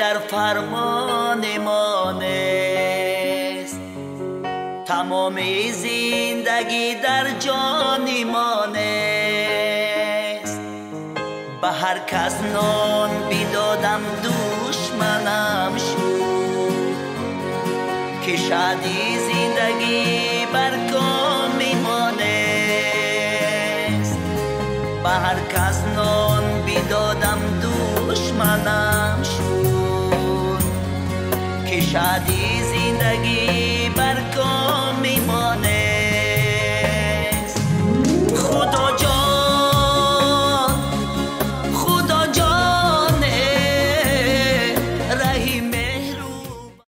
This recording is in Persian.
در فرمان مانست، تمام زندگی در جان مانست. به هر کس نان بدادم دشمنم شد، که شادی زندگی بر کام میمانست. به هر کس نان بدادم دشمنم شد، که شادی زندگی